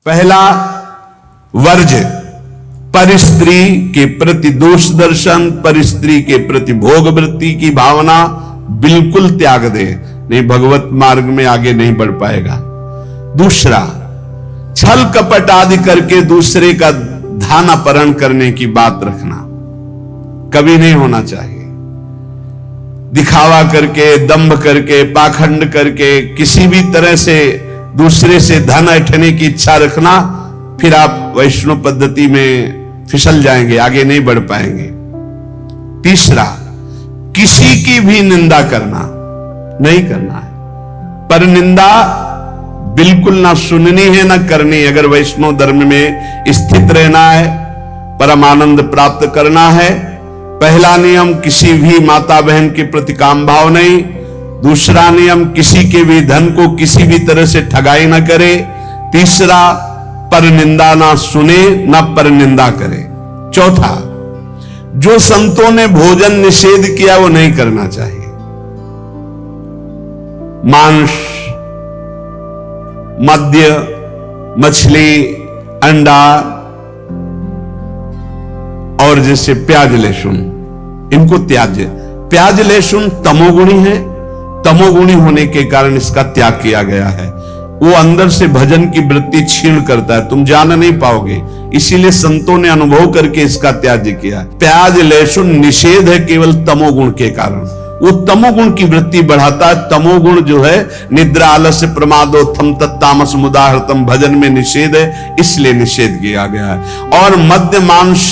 पहला वर्ज, पर स्त्री के प्रति दोष दर्शन, पर स्त्री के प्रति भोग वृत्ति की भावना बिल्कुल त्याग दे, नहीं भगवत मार्ग में आगे नहीं बढ़ पाएगा। दूसरा, छल कपट आदि करके दूसरे का धन अपहरण करने की बात रखना कभी नहीं होना चाहिए। दिखावा करके, दंभ करके, पाखंड करके किसी भी तरह से दूसरे से धन ऐंठने की इच्छा रखना, फिर आप वैष्णव पद्धति में फिसल जाएंगे, आगे नहीं बढ़ पाएंगे। तीसरा, किसी की भी निंदा करना नहीं करना है, पर निंदा बिल्कुल ना सुननी है ना करनी। अगर वैष्णव धर्म में स्थित रहना है, परम आनंद प्राप्त करना है, पहला नियम किसी भी माता बहन के प्रति काम भाव नहीं। दूसरा नियम किसी के भी धन को किसी भी तरह से ठगाई ना करे। तीसरा, पर निंदा ना सुने ना पर निंदा करे। चौथा, जो संतों ने भोजन निषेध किया वो नहीं करना चाहिए। मांस, मद्य, मछली, अंडा और जैसे प्याज लहसुन, इनको त्याज्य। प्याज लहसुन तमोगुणी है, तमोगुणी होने के कारण इसका त्याग किया गया है। वो अंदर से भजन की वृत्ति छीण करता है, तुम जान नहीं पाओगे, इसीलिए संतों ने अनुभव करके इसका त्याज्य किया। प्याज लहसुन निषेध है केवल तमोगुण के कारण, वो तमोगुण की वृत्ति बढ़ाता है। तमोगुण जो है निद्रा, आलस्य, प्रमादोत्थम तत्तामस मुदाहृतम, भजन में निषेध है, इसलिए निषेध किया गया है। और मद्य, मांस,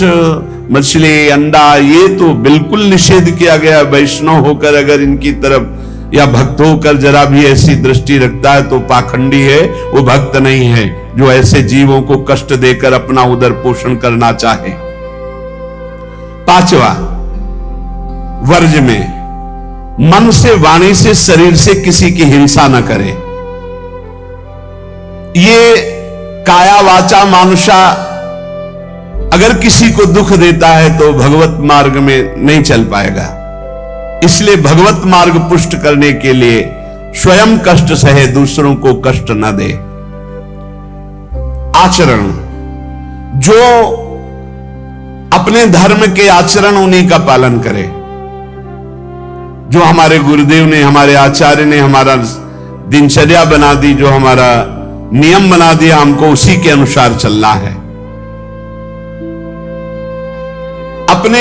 मछली, अंडा ये तो बिल्कुल निषेध किया गया है। वैष्णव होकर अगर इनकी तरफ या भक्त होकर जरा भी ऐसी दृष्टि रखता है तो पाखंडी है, वो भक्त नहीं है जो ऐसे जीवों को कष्ट देकर अपना उदर पोषण करना चाहे। पांचवा, वर्ज में मन से, वाणी से, शरीर से किसी की हिंसा न करे। ये काया वाचा मानुषा अगर किसी को दुख देता है तो भगवत मार्ग में नहीं चल पाएगा। इसलिए भगवत मार्ग पुष्ट करने के लिए स्वयं कष्ट सहे, दूसरों को कष्ट न दे। आचरण, जो अपने धर्म के आचरण उन्हीं का पालन करे। जो हमारे गुरुदेव ने, हमारे आचार्य ने हमारा दिनचर्या बना दी, जो हमारा नियम बना दिया, हमको उसी के अनुसार चलना है। अपने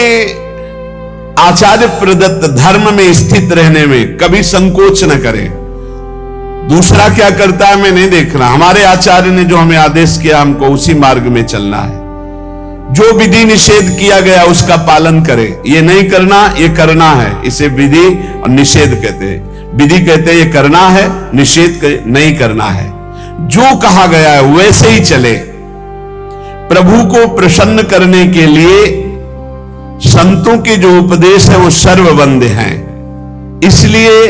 आचार्य प्रदत्त धर्म में स्थित रहने में कभी संकोच न करें। दूसरा क्या करता है मैं नहीं देखना, हमारे आचार्य ने जो हमें आदेश किया हमको उसी मार्ग में चलना है। जो विधि निषेध किया गया उसका पालन करें। ये नहीं करना, ये करना है, इसे विधि और निषेध कहते हैं। विधि कहते हैं ये करना है, निषेध नहीं करना है। जो कहा गया है वैसे ही चले। प्रभु को प्रसन्न करने के लिए संतों के जो उपदेश है वो सर्ववंद्य हैं। इसलिए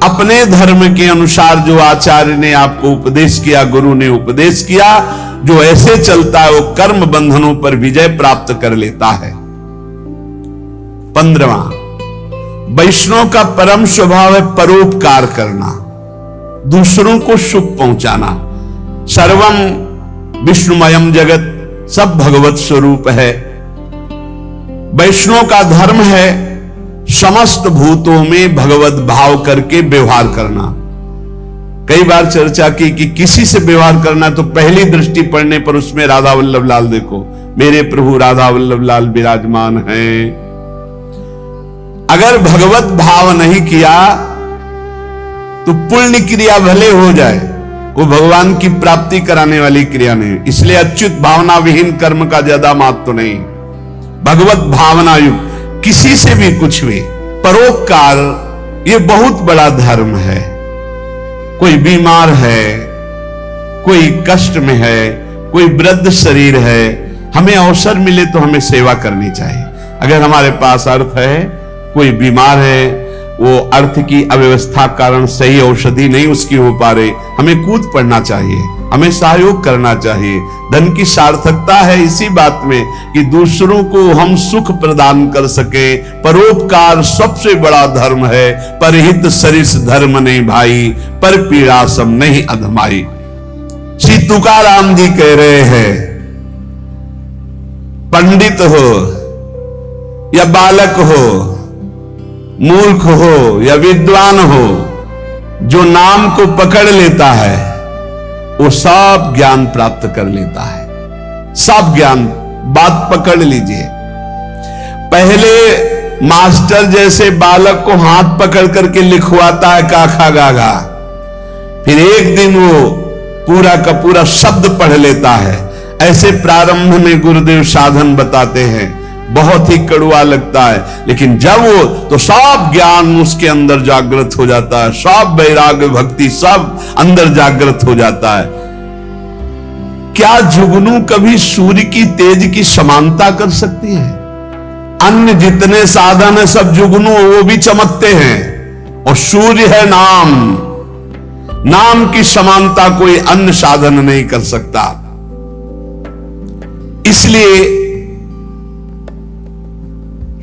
अपने धर्म के अनुसार जो आचार्य ने आपको उपदेश किया, गुरु ने उपदेश किया, जो ऐसे चलता है वो कर्म बंधनों पर विजय प्राप्त कर लेता है। 15वां, वैष्णव का परम स्वभाव है परोपकार करना, दूसरों को सुख पहुंचाना। सर्वम विष्णुमयम जगत, सब भगवत स्वरूप है। वैष्णव का धर्म है समस्त भूतों में भगवत भाव करके व्यवहार करना। कई बार चर्चा की कि किसी से व्यवहार करना तो पहली दृष्टि पड़ने पर उसमें राधा वल्लभ लाल देखो, मेरे प्रभु राधा वल्लभ लाल विराजमान हैं। अगर भगवत भाव नहीं किया तो पुण्य क्रिया भले हो जाए, वो भगवान की प्राप्ति कराने वाली क्रिया नहीं। इसलिए अच्युत भावना विहीन कर्म का ज्यादा महत्व नहीं। भगवत भावना युक्त किसी से भी कुछ भी परोपकार, ये बहुत बड़ा धर्म है। कोई बीमार है, कोई कष्ट में है, कोई वृद्ध शरीर है, हमें अवसर मिले तो हमें सेवा करनी चाहिए। अगर हमारे पास अर्थ है, कोई बीमार है, वो अर्थ की अव्यवस्था कारण सही औषधि नहीं उसकी हो पा रही, हमें कूद पड़ना चाहिए, हमें सहयोग करना चाहिए। धन की सार्थकता है इसी बात में कि दूसरों को हम सुख प्रदान कर सके। परोपकार सबसे बड़ा धर्म है। परहित सरिस धर्म नहीं भाई, पर पीड़ा सम नहीं अधमाई। तुकाराम जी कह रहे हैं, पंडित हो या बालक हो, मूर्ख हो या विद्वान हो, जो नाम को पकड़ लेता है वो सब ज्ञान प्राप्त कर लेता है। सब ज्ञान, बात पकड़ लीजिए। पहले मास्टर जैसे बालक को हाथ पकड़ करके लिखवाता है का खा गा गा, फिर एक दिन वो पूरा का पूरा शब्द पढ़ लेता है। ऐसे प्रारंभ में गुरुदेव साधन बताते हैं, बहुत ही कड़वा लगता है, लेकिन जब वो तो सब ज्ञान उसके अंदर जागृत हो जाता है, सब वैराग्य भक्ति सब अंदर जागृत हो जाता है। क्या जुगनू कभी सूर्य की तेज की समानता कर सकती है? अन्य जितने साधन है सब जुगनू वो भी चमकते हैं, और सूर्य है नाम, नाम की समानता कोई अन्य साधन नहीं कर सकता। इसलिए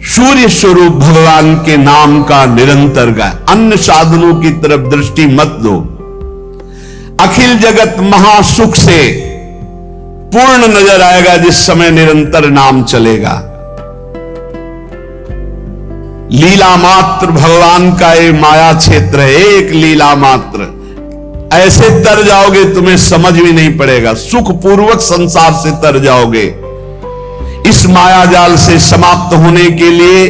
सूर्य स्वरूप भगवान के नाम का निरंतर गाय, अन्य साधनों की तरफ दृष्टि मत दो। अखिल जगत महासुख से पूर्ण नजर आएगा जिस समय निरंतर नाम चलेगा। लीला मात्र भगवान का ये माया क्षेत्र है, एक लीला मात्र। ऐसे तर जाओगे तुम्हें समझ भी नहीं पड़ेगा, सुख पूर्वक संसार से तर जाओगे। इस माया जाल से समाप्त होने के लिए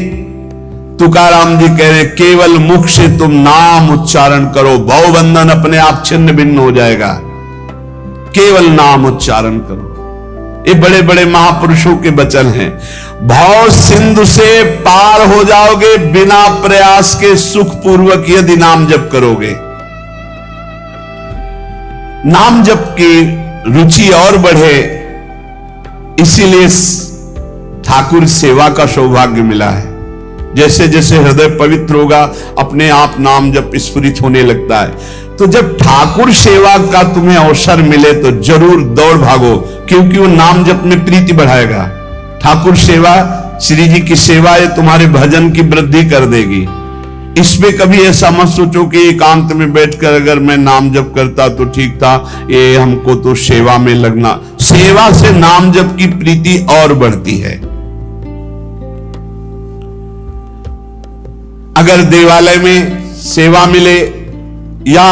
तुकाराम जी कह रहे, केवल मुख से तुम नाम उच्चारण करो, भवबंधन अपने आप छिन्न भिन्न हो जाएगा। केवल नाम उच्चारण करो। ये बड़े बड़े महापुरुषों के वचन हैं। भव सिंधु से पार हो जाओगे बिना प्रयास के, सुख पूर्वक यदि नाम जप करोगे। नाम जप की रुचि और बढ़े, इसीलिए ठाकुर सेवा का सौभाग्य मिला है। जैसे जैसे हृदय पवित्र होगा अपने आप नाम जप स्फुरित होने लगता है। तो जब ठाकुर सेवा का तुम्हें अवसर मिले तो जरूर दौड़ भागो, क्योंकि वो नाम जप में प्रीति बढ़ाएगा। ठाकुर सेवा, श्री जी की सेवा ये तुम्हारे भजन की वृद्धि कर देगी। इसमें कभी ऐसा मत सोचो कि एकांत में बैठकर अगर मैं नाम जप करता तो ठीक था, ये हमको तो सेवा में लगना। सेवा से नाम जप की प्रीति और बढ़ती है। अगर देवालय में सेवा मिले या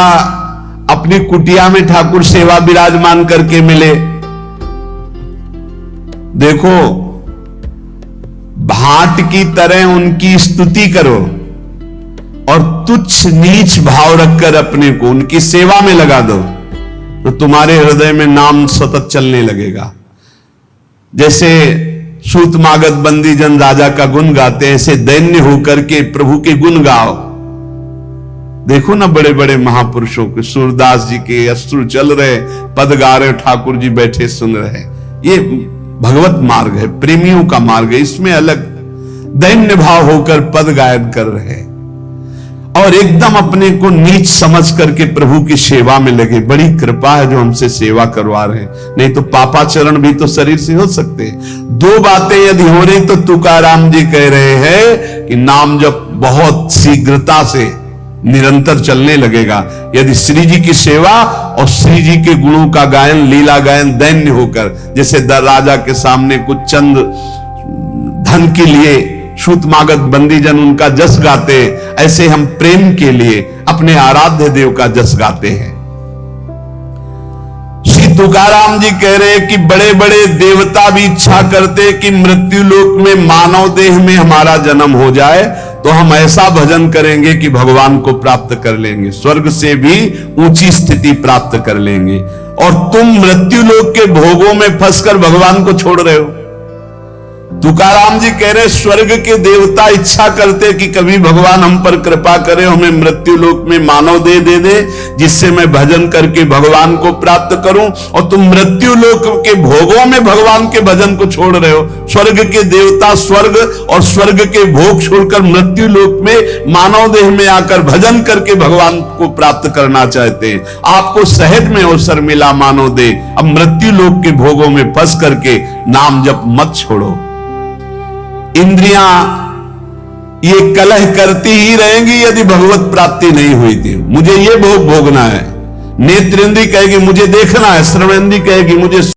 अपनी कुटिया में ठाकुर सेवा विराजमान करके मिले, देखो भाट की तरह उनकी स्तुति करो और तुच्छ नीच भाव रखकर अपने को उनकी सेवा में लगा दो, तो तुम्हारे हृदय में नाम सतत चलने लगेगा। जैसे सूत मागध बंदी जन राजा का गुण गाते हैं, ऐसे दैन्य होकर के प्रभु के गुण गाओ। देखो ना बड़े बड़े महापुरुषों के, सूरदास जी के अश्रु चल रहे, पद गा रहे, ठाकुर जी बैठे सुन रहे। ये भगवत मार्ग है, प्रेमियों का मार्ग है। इसमें अलग दैन्य भाव होकर पद गायन कर रहे और एकदम अपने को नीच समझ करके प्रभु की सेवा में लगे। बड़ी कृपा है जो हमसे सेवा करवा रहे हैं, नहीं तो पापाचरण भी तो शरीर से हो सकते हैं। दो बातें यदि हो रही तो तुकाराम जी कह रहे हैं कि नाम जब बहुत शीघ्रता से निरंतर चलने लगेगा। यदि श्री जी की सेवा और श्री जी के गुणों का गायन, लीला गायन दैन्य होकर, जैसे राजा के सामने कुछ चंद धन के लिए सूत मागध बंदीजन उनका जस गाते, ऐसे हम प्रेम के लिए अपने आराध्य देव का जस गाते हैं। श्री तुकाराम जी कह रहे कि बड़े बड़े देवता भी इच्छा करते कि मृत्यु लोक में मानव देह में हमारा जन्म हो जाए, तो हम ऐसा भजन करेंगे कि भगवान को प्राप्त कर लेंगे, स्वर्ग से भी ऊंची स्थिति प्राप्त कर लेंगे। और तुम मृत्यु लोक के भोगों में फंसकर भगवान को छोड़ रहे हो। तुकाराम जी कह रहे स्वर्ग के देवता इच्छा करते कि कभी भगवान हम पर कृपा करे, हमें मृत्यु लोक में मानव देह दे दे जिससे मैं भजन करके भगवान को प्राप्त करूं, और तुम मृत्यु लोक के भोगों में भगवान के भजन को छोड़ रहे हो। स्वर्ग के देवता स्वर्ग और स्वर्ग के भोग छोड़कर मृत्यु लोक में मानव देह में आकर भजन करके भगवान को प्राप्त करना चाहते हैं। आपको सहज में अवसर मिला मानव देह, अब मृत्यु लोक के भोगों में फंस करके नाम जप मत छोड़ो। इंद्रियां ये कलह करती ही रहेंगी यदि भगवत प्राप्ति नहीं हुई थी। मुझे ये भोग भोगना है, नेत्रेंद्री कहेगी मुझे देखना है, श्रवणेंद्री कहेगी मुझे